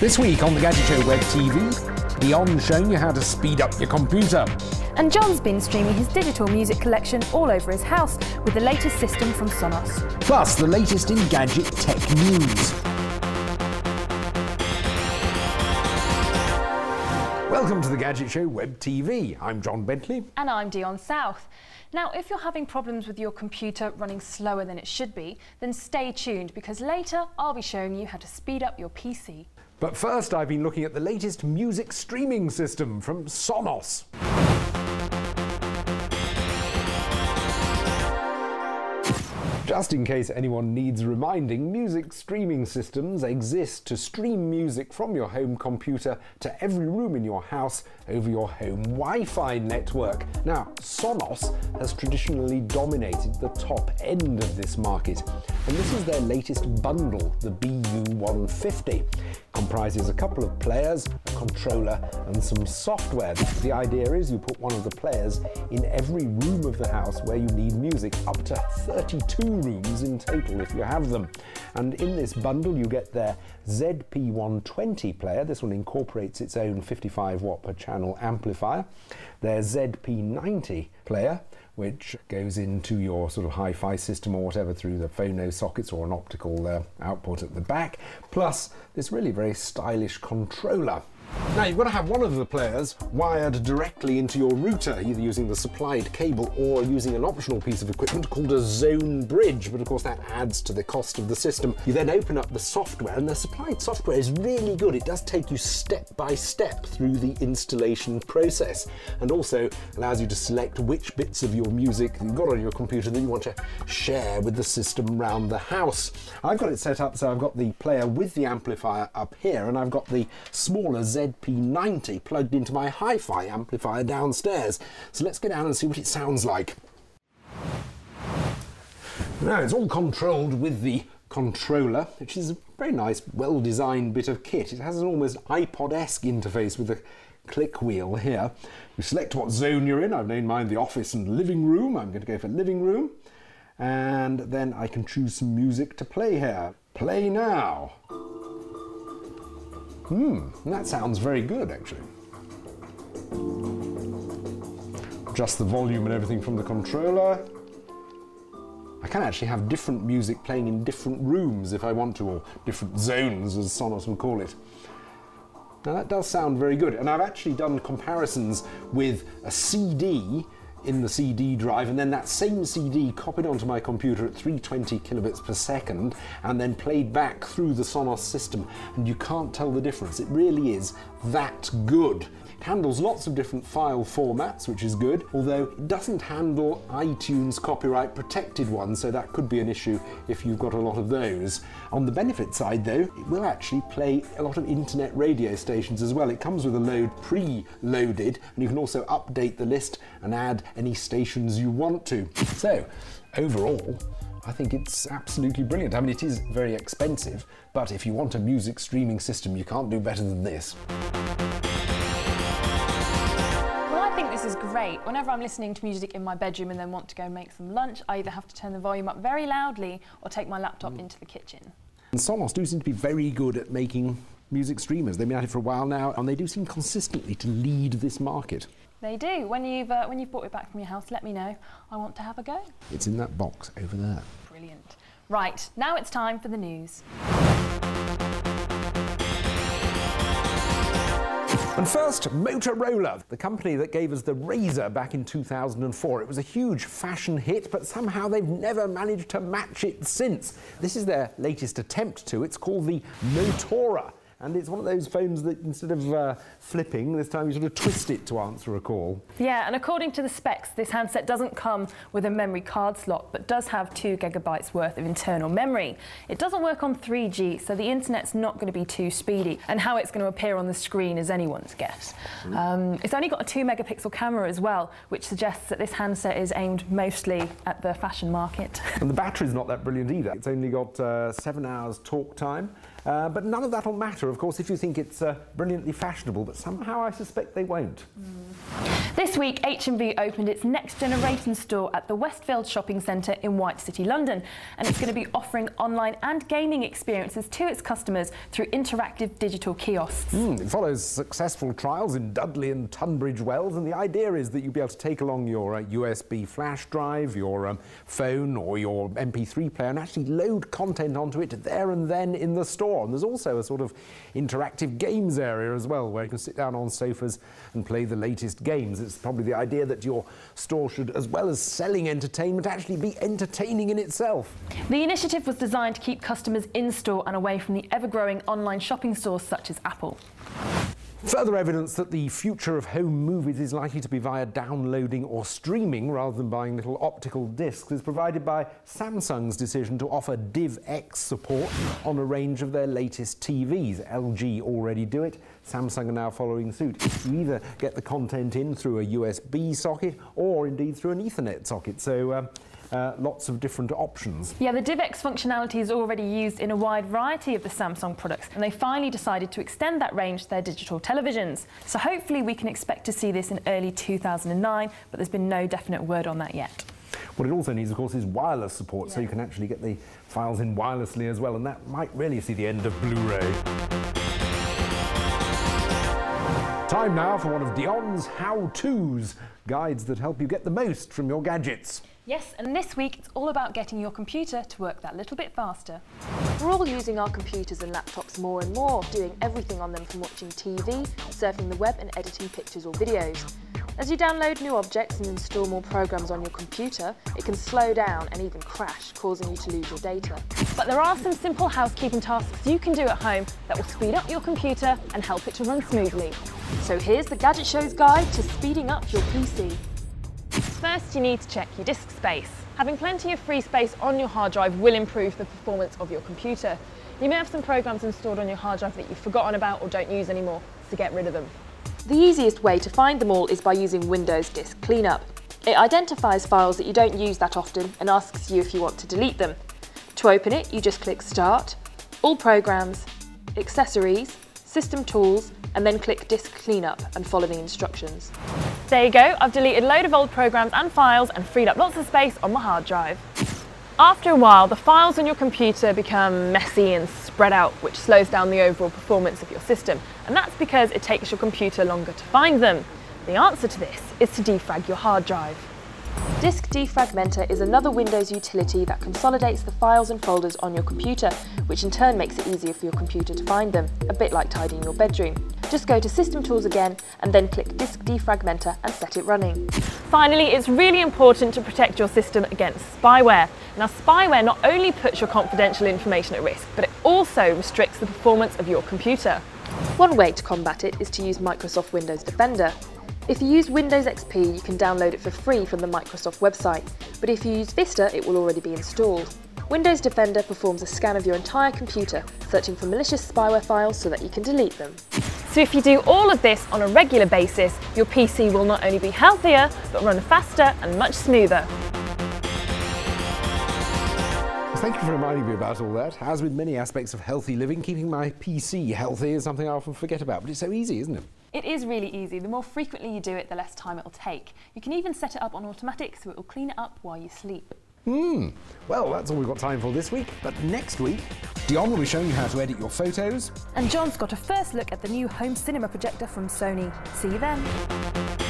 This week on the Gadget Show Web TV, Dionne showing you how to speed up your computer. And John's been streaming his digital music collection all over his house with the latest system from Sonos. Plus, the latest in Gadget tech news. Welcome to the Gadget Show Web TV. I'm John Bentley. And I'm Dionne South. Now, if you're having problems with your computer running slower than it should be, then stay tuned because later I'll be showing you how to speed up your PC. But first, I've been looking at the latest music streaming system from Sonos. Just in case anyone needs reminding, music streaming systems exist to stream music from your home computer to every room in your house over your home Wi-Fi network. Now, Sonos has traditionally dominated the top end of this market, and this is their latest bundle, the BU150. It comprises a couple of players, a controller, and some software. The idea is you put one of the players in every room of the house where you need music, up to 32 rooms in total if you have them. And in this bundle you get their ZP120 player. This one incorporates its own 55 watt per channel amplifier. Their ZP90 player, which goes into your sort of hi-fi system or whatever through the phono sockets or an optical output at the back, plus this really very stylish controller. Now, you've got to have one of the players wired directly into your router, either using the supplied cable or using an optional piece of equipment called a zone bridge, but of course that adds to the cost of the system. You then open up the software, and the supplied software is really good. It does take you step by step through the installation process, and also allows you to select which bits of your music you've got on your computer that you want to share with the system around the house. I've got it set up so I've got the player with the amplifier up here, and I've got the smaller ZP90 plugged into my hi-fi amplifier downstairs. So let's go down and see what it sounds like. Now, it's all controlled with the controller, which is a very nice, well-designed bit of kit. It has an almost iPod-esque interface with a click wheel here. You select what zone you're in. I've named mine the office and living room. I'm going to go for living room. And then I can choose some music to play here. Play now. That sounds very good, actually. Adjust the volume and everything from the controller. I can actually have different music playing in different rooms if I want to, or different zones, as Sonos would call it. Now, that does sound very good, and I've actually done comparisons with a CD in the CD drive, and then that same CD copied onto my computer at 320 kilobits per second and then played back through the Sonos system, and you can't tell the difference. It really is that good. It handles lots of different file formats, which is good, although it doesn't handle iTunes copyright protected ones, so that could be an issue if you've got a lot of those. On the benefit side though, it will actually play a lot of internet radio stations as well. It comes with a load pre-loaded, and you can also update the list and add any stations you want to. So, overall, I think it's absolutely brilliant. I mean, it is very expensive, but if you want a music streaming system, you can't do better than this. Well, I think this is great. Whenever I'm listening to music in my bedroom and then want to go make some lunch, I either have to turn the volume up very loudly or take my laptop into the kitchen. And Sonos do seem to be very good at making music streamers. They've been at it for a while now, and they do seem consistently to lead this market. They do. When you've brought it back from your house, let me know. I want to have a go. It's in that box over there. Brilliant. Right, now it's time for the news. And first, Motorola, the company that gave us the Razr back in 2004. It was a huge fashion hit, but somehow they've never managed to match it since. This is their latest attempt to. It's called the Motora. And it's one of those phones that instead of flipping, this time you sort of twist it to answer a call. Yeah, and according to the specs, this handset doesn't come with a memory card slot, but does have 2 gigabytes worth of internal memory. It doesn't work on 3G, so the internet's not going to be too speedy, and how it's going to appear on the screen is anyone's guess. It's only got a 2 megapixel camera as well, which suggests that this handset is aimed mostly at the fashion market. And the battery's not that brilliant either. It's only got 7 hours talk time But none of that will matter, of course, if you think it's brilliantly fashionable, but somehow I suspect they won't. This week, H&V opened its next generation store at the Westfield Shopping Centre in White City, London, and it's going to be offering online and gaming experiences to its customers through interactive digital kiosks. It follows successful trials in Dudley and Tunbridge Wells, and the idea is that you'll be able to take along your USB flash drive, your phone or your MP3 player and actually load content onto it there and then in the store. And there's also a sort of interactive games area as well, where you can sit down on sofas and play the latest games. It's probably the idea that your store should, as well as selling entertainment, actually be entertaining in itself. The initiative was designed to keep customers in store and away from the ever-growing online shopping stores such as Apple. Further evidence that the future of home movies is likely to be via downloading or streaming rather than buying little optical discs is provided by Samsung's decision to offer DivX support on a range of their latest TVs. LG already do it. Samsung are now following suit. You either get the content in through a USB socket or indeed through an Ethernet socket. So lots of different options. Yeah, the DivX functionality is already used in a wide variety of the Samsung products, and they finally decided to extend that range to their digital televisions. So hopefully we can expect to see this in early 2009, but there's been no definite word on that yet. What it also needs, of course, is wireless support, so you can actually get the files in wirelessly as well, and that might really see the end of Blu-ray. Time now for one of Dionne's how-tos, guides that help you get the most from your gadgets. Yes, and this week it's all about getting your computer to work that little bit faster. We're all using our computers and laptops more and more, doing everything on them from watching TV, surfing the web and editing pictures or videos. As you download new objects and install more programs on your computer, it can slow down and even crash, causing you to lose your data. But there are some simple housekeeping tasks you can do at home that will speed up your computer and help it to run smoothly. So here's the Gadget Show's guide to speeding up your PC. First, you need to check your disk space. Having plenty of free space on your hard drive will improve the performance of your computer. You may have some programs installed on your hard drive that you've forgotten about or don't use anymore, so get rid of them. The easiest way to find them all is by using Windows Disk Cleanup. It identifies files that you don't use that often and asks you if you want to delete them. To open it, you just click Start, All Programs, Accessories, System Tools, and then click Disk Cleanup and follow the instructions. There you go, I've deleted a load of old programs and files and freed up lots of space on my hard drive. After a while, the files on your computer become messy and spread out, which slows down the overall performance of your system. And that's because it takes your computer longer to find them. The answer to this is to defrag your hard drive. Disk Defragmenter is another Windows utility that consolidates the files and folders on your computer, which in turn makes it easier for your computer to find them, a bit like tidying your bedroom. Just go to System Tools again and then click Disk Defragmenter and set it running. Finally, it's really important to protect your system against spyware. Now, spyware not only puts your confidential information at risk, but it also restricts the performance of your computer. One way to combat it is to use Microsoft Windows Defender. If you use Windows XP, you can download it for free from the Microsoft website, but if you use Vista, it will already be installed. Windows Defender performs a scan of your entire computer, searching for malicious spyware files so that you can delete them. So if you do all of this on a regular basis, your PC will not only be healthier, but run faster and much smoother. Thank you for reminding me about all that. As with many aspects of healthy living, keeping my PC healthy is something I often forget about, but it's so easy, isn't it? It is really easy. The more frequently you do it, the less time it will take. You can even set it up on automatic so it will clean it up while you sleep. Well, that's all we've got time for this week, but next week, Dionne will be showing you how to edit your photos. And John's got a first look at the new home cinema projector from Sony. See you then.